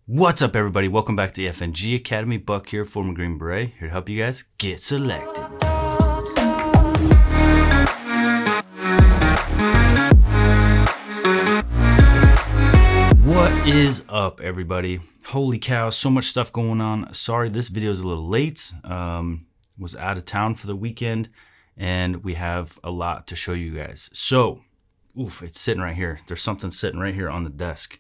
What's up, everybody? Welcome back to the FNG Academy. Buck here, former Green Beret, here to help you guys get selected. What is up, everybody? Holy cow, so much stuff going on. Sorry, this video is a little late. Was out of town for the weekend, and we have a lot to show you guys. So, it's sitting right here. There's something sitting right here on the desk,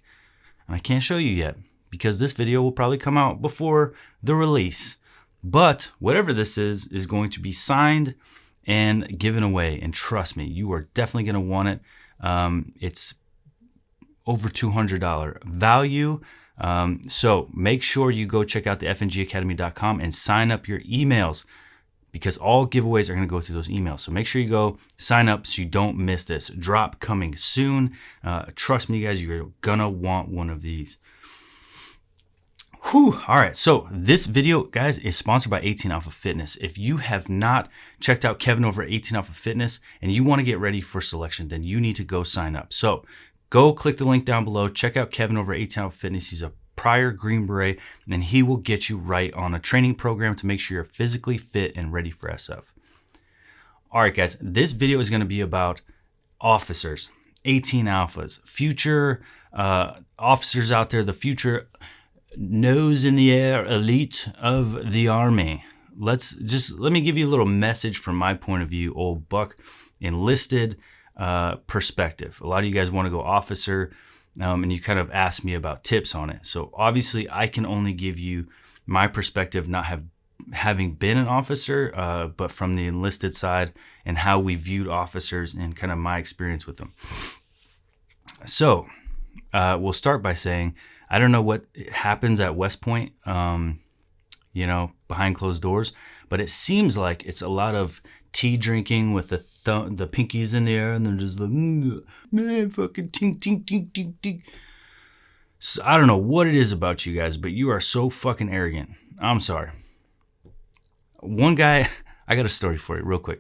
and I can't show you yet, because this video will probably come out before the release. But whatever this is going to be signed and given away. And trust me, you are definitely going to want it. It's over $200 value. So make sure you go check out the FNGacademy.com and sign up your emails, because all giveaways are going to go through those emails. So make sure you go sign up so you don't miss this drop coming soon. Trust me, guys, you're going to want one of these. Whew. All right, so this video, guys, is sponsored by 18 Alpha Fitness. If you have not checked out Kevin over at 18 Alpha Fitness and you want to get ready for selection, then you need to go sign up. So go click the link down below. Check out Kevin over at 18 Alpha Fitness. He's a prior Green Beret, and he will get you right on a training program to make sure you're physically fit and ready for SF. All right, guys, this video is going to be about officers, 18 Alphas, future officers out there, the future nose in the air elite of the Army. Let me give you a little message from my point of view, old buck enlisted perspective. A lot of you guys want to go officer, and you kind of asked me about tips on it. So obviously I can only give you my perspective, not having been an officer, but from the enlisted side and how we viewed officers and kind of my experience with them. So we'll start by saying, I don't know what happens at West Point, behind closed doors, but it seems like it's a lot of tea drinking with the pinkies in the air, and they're just like, man, fucking tink, tink, tink, tink, tink. So I don't know what it is about you guys, but you are so fucking arrogant. I'm sorry. One guy, I got a story for you real quick.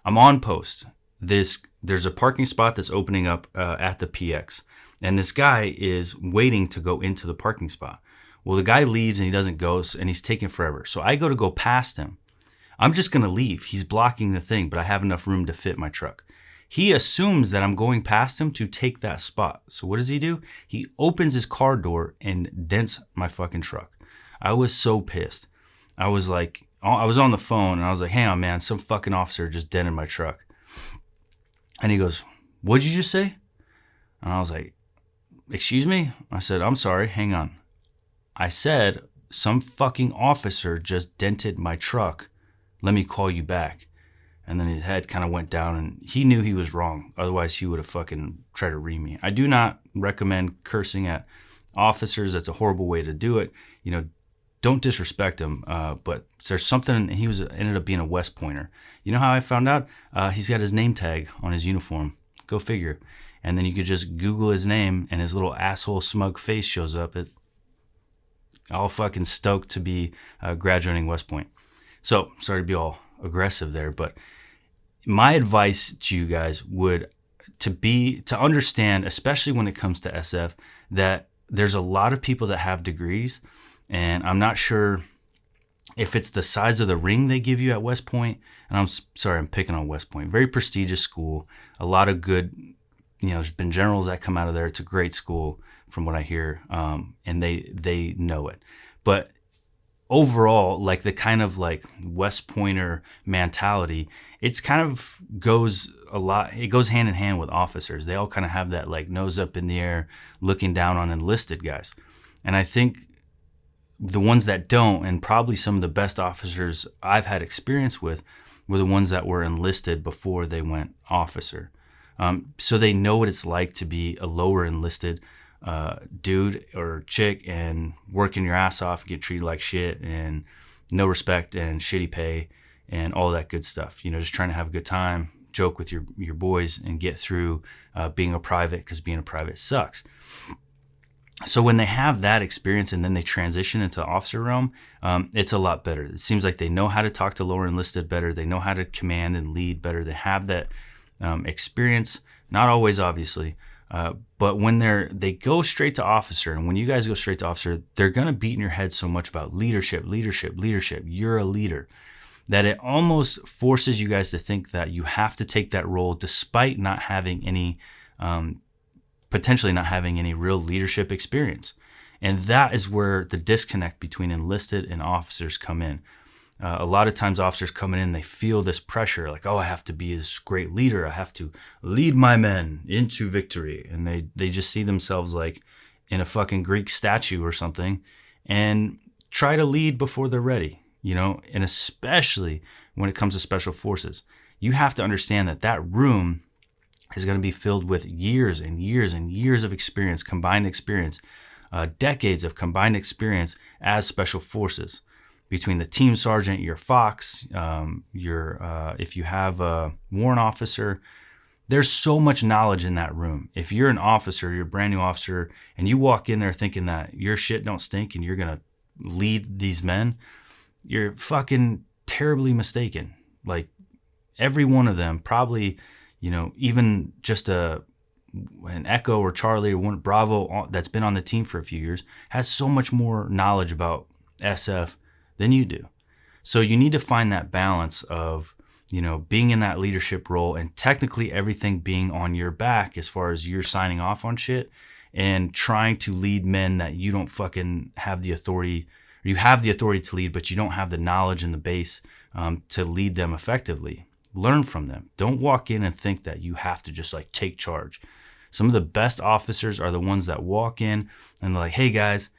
I'm on post. There's a parking spot that's opening up at the PX. And this guy is waiting to go into the parking spot. Well, the guy leaves and he doesn't go, and he's taking forever. So I go past him. I'm just going to leave. He's blocking the thing, but I have enough room to fit my truck. He assumes that I'm going past him to take that spot. So what does he do? He opens his car door and dents my fucking truck. I was so pissed. I was on the phone and I was like, hang on, man, some fucking officer just dented my truck. And he goes, what'd you just say? And I was like, excuse me? I said, I'm sorry, hang on. I said, some fucking officer just dented my truck. Let me call you back. And then his head kind of went down, and he knew he was wrong. Otherwise, he would have fucking tried to ream me. I do not recommend cursing at officers. That's a horrible way to do it. Don't disrespect him. But there's something, he ended up being a West Pointer. You know how I found out? He's got his name tag on his uniform. Go figure. And then you could just Google his name, and his little asshole smug face shows up. All fucking stoked to be graduating West Point. So, sorry to be all aggressive there, but my advice to you guys would to understand, especially when it comes to SF, that there's a lot of people that have degrees, and I'm not sure if it's the size of the ring they give you at West Point. And I'm sorry, I'm picking on West Point. Very prestigious school, a lot of good. There's been generals that come out of there. It's a great school from what I hear, and they know it. But overall, like the kind of like West Pointer mentality, it's kind of goes hand in hand with officers. They all kind of have that like nose up in the air, looking down on enlisted guys. And I think the ones that don't, and probably some of the best officers I've had experience with, were the ones that were enlisted before they went officer. So they know what it's like to be a lower enlisted dude or chick and working your ass off and get treated like shit and no respect and shitty pay and all that good stuff. Just trying to have a good time, joke with your boys, and get through being a private, because being a private sucks. So when they have that experience and then they transition into the officer realm, it's a lot better. It seems like they know how to talk to lower enlisted better. They know how to command and lead better. They have that experience, not always, obviously, But when they go straight to officer, and when you guys go straight to officer, they're going to beat in your head so much about leadership. You're a leader, that it almost forces you guys to think that you have to take that role despite not having any, potentially not having any real leadership experience. And that is where the disconnect between enlisted and officers come in. A lot of times officers coming in, they feel this pressure like, oh, I have to be this great leader. I have to lead my men into victory. And they just see themselves like in a fucking Greek statue or something and try to lead before they're ready, and especially when it comes to special forces. You have to understand that room is going to be filled with years and years and years of experience, combined experience, decades of combined experience as special forces. Between the team sergeant, your Fox, if you have a warrant officer, there's so much knowledge in that room. If you're an officer, you're a brand new officer, and you walk in there thinking that your shit don't stink and you're going to lead these men, you're fucking terribly mistaken. Like every one of them probably, even just an Echo or Charlie or one Bravo that's been on the team for a few years has so much more knowledge about SF than you do. So you need to find that balance of, being in that leadership role and technically everything being on your back as far as you're signing off on shit and trying to lead men that you don't fucking have the authority, or you have the authority to lead, but you don't have the knowledge and the base to lead them effectively. Learn from them. Don't walk in and think that you have to just like take charge. Some of the best officers are the ones that walk in and they're like, hey guys,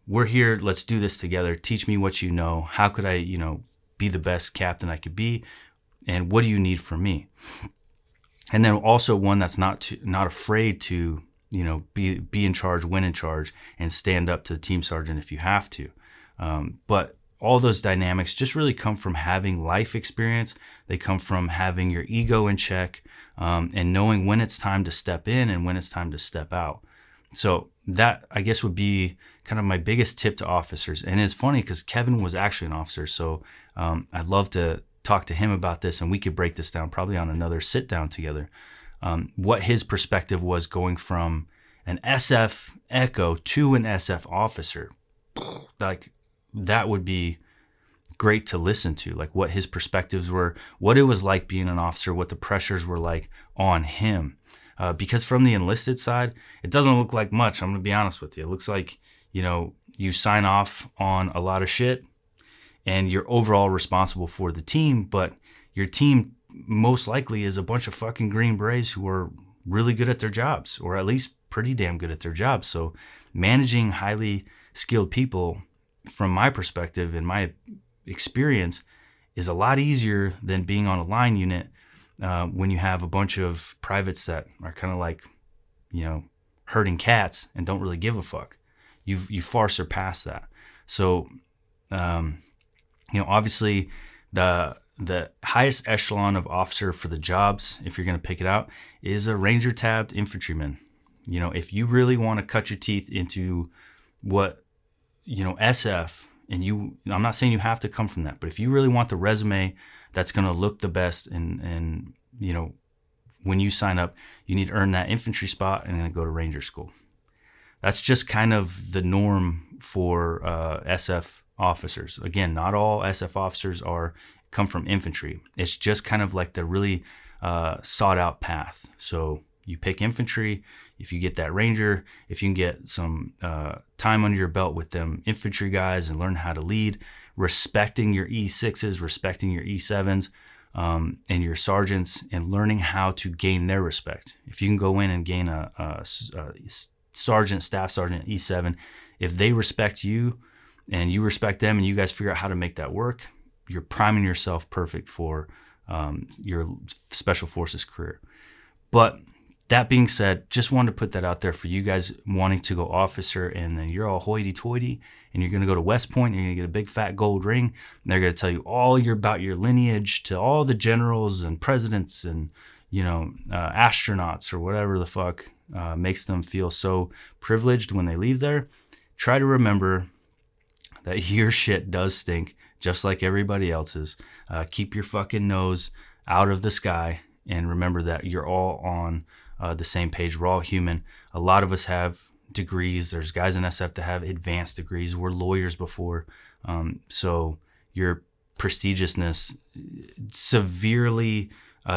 we're here. Let's do this together. Teach me what you know. How could I, be the best captain I could be? And what do you need from me? And then also one that's not afraid to, be in charge, win in charge, and stand up to the team sergeant if you have to. But all those dynamics just really come from having life experience. They come from having your ego in check, and knowing when it's time to step in and when it's time to step out. So that, I guess, would be kind of my biggest tip to officers. And it's funny because Kevin was actually an officer. So I'd love to talk to him about this, and we could break this down probably on another sit down together. What his perspective was going from an SF Echo to an SF officer. Like that would be great to listen to, like what his perspectives were, what it was like being an officer, what the pressures were like on him. Because from the enlisted side, it doesn't look like much. I'm going to be honest with you. It looks like, you sign off on a lot of shit and you're overall responsible for the team, but your team most likely is a bunch of fucking Green Berets who are really good at their jobs, or at least pretty damn good at their jobs. So managing highly skilled people, from my perspective and my experience, is a lot easier than being on a line unit when you have a bunch of privates that are kind of like, herding cats and don't really give a fuck. You far surpassed that. So, obviously the highest echelon of officer for the jobs, if you're going to pick it out, is a Ranger tabbed infantryman. If you really want to cut your teeth into what, SF, and I'm not saying you have to come from that, but if you really want the resume that's going to look the best and when you sign up, you need to earn that infantry spot and then go to Ranger school. That's just kind of the norm for SF officers. Again, not all SF officers come from infantry. It's just kind of like the really sought out path. So you pick infantry. If you get that Ranger, if you can get some time under your belt with them infantry guys and learn how to lead, respecting your E6s, respecting your E7s, and your sergeants, and learning how to gain their respect. If you can go in and gain a sergeant, staff sergeant, E7, if they respect you and you respect them and you guys figure out how to make that work, you're priming yourself perfect for your special forces career. But that being said, just wanted to put that out there for you guys wanting to go officer, and then you're all hoity-toity and you're going to go to West Point, you're going to get a big fat gold ring, and they're going to tell you all about your lineage to all the generals and presidents and, astronauts or whatever the fuck makes them feel so privileged when they leave there. Try to remember that your shit does stink just like everybody else's. Keep your fucking nose out of the sky and remember that you're all on the same page. We're all human. A lot of us have degrees. There's guys in SF that have advanced degrees. We're lawyers before. So your prestigiousness severely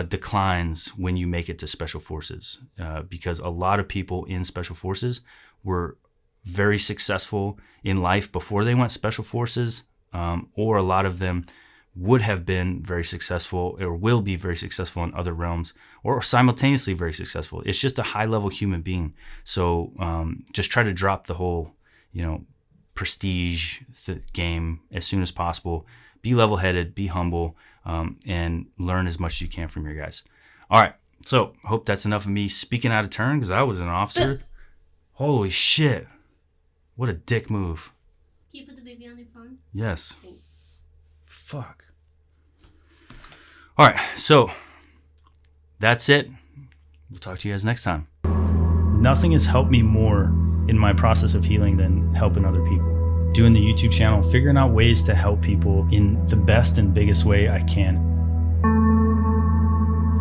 declines when you make it to Special Forces, because a lot of people in Special Forces were very successful in life before they went Special Forces, or a lot of them would have been very successful or will be very successful in other realms, or simultaneously very successful. It's just a high-level human being. So just try to drop the whole, prestige game as soon as possible. Be level-headed, be humble, and learn as much as you can from your guys. All right, so hope that's enough of me speaking out of turn, because I was an officer. Holy shit. What a dick move. Can you put the baby on your phone? Yes. Thanks. Fuck. All right, so that's it. We'll talk to you guys next time. Nothing has helped me more in my process of healing than helping other people. Doing the YouTube channel, figuring out ways to help people in the best and biggest way I can.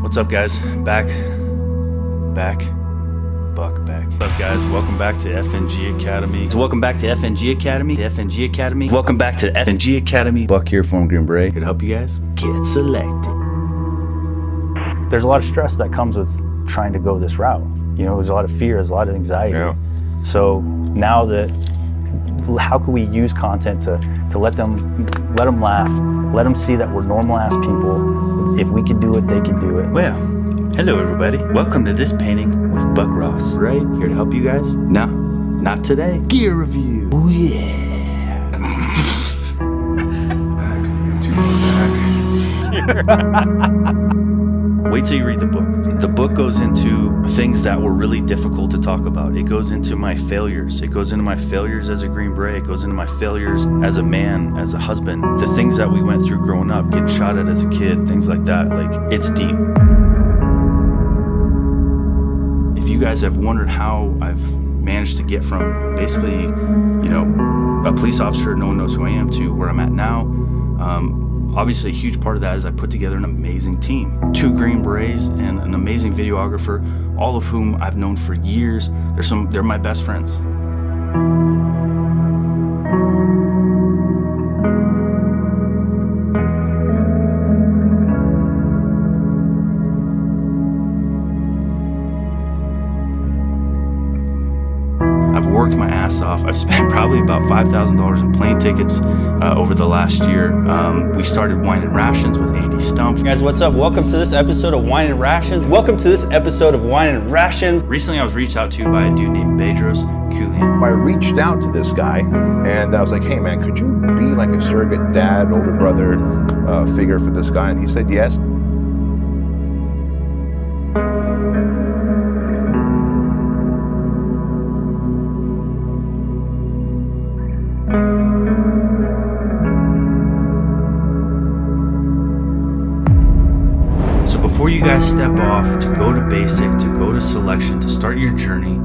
What's up, guys? Back. What's up, guys? Welcome back to FNG Academy. Welcome back to FNG Academy. Welcome back to FNG Academy. Buck here from Green Beret. Here to help you guys get selected. There's a lot of stress that comes with trying to go this route. There's a lot of fear, there's a lot of anxiety. Yeah. So now that, how can we use content to let them laugh, let them see that we're normal ass people. If we can do it, they can do it. Well, hello everybody. Welcome to this painting with Buck Ross. Right? Here to help you guys? No, not today. Gear review. Oh yeah. Wait till you read the book. The book goes into things that were really difficult to talk about. It goes into my failures. It goes into my failures as a Green Beret. It goes into my failures as a man, as a husband. The things that we went through growing up, getting shot at as a kid, things like that. Like, it's deep. If you guys have wondered how I've managed to get from basically, a police officer, no one knows who I am, to where I'm at now, obviously a huge part of that is I put together an amazing team. 2 Green Berets and an amazing videographer, all of whom I've known for years. They're my best friends. I've worked my ass off. I've spent probably about $5,000 in plane tickets over the last year. We started Wine and Rations with Andy Stump. Guys, what's up? Welcome to this episode of Wine and Rations. Recently, I was reached out to by a dude named Bedros Keuilian. I reached out to this guy and I was like, hey man, could you be like a surrogate dad, older brother figure for this guy? And he said yes. Before you guys step off to go to basic, to go to selection, to start your journey,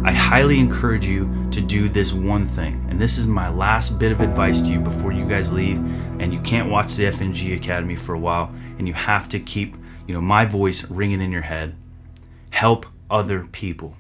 I highly encourage you to do this one thing. And this is my last bit of advice to you before you guys leave and you can't watch the FNG Academy for a while and you have to keep, my voice ringing in your head. Help other people.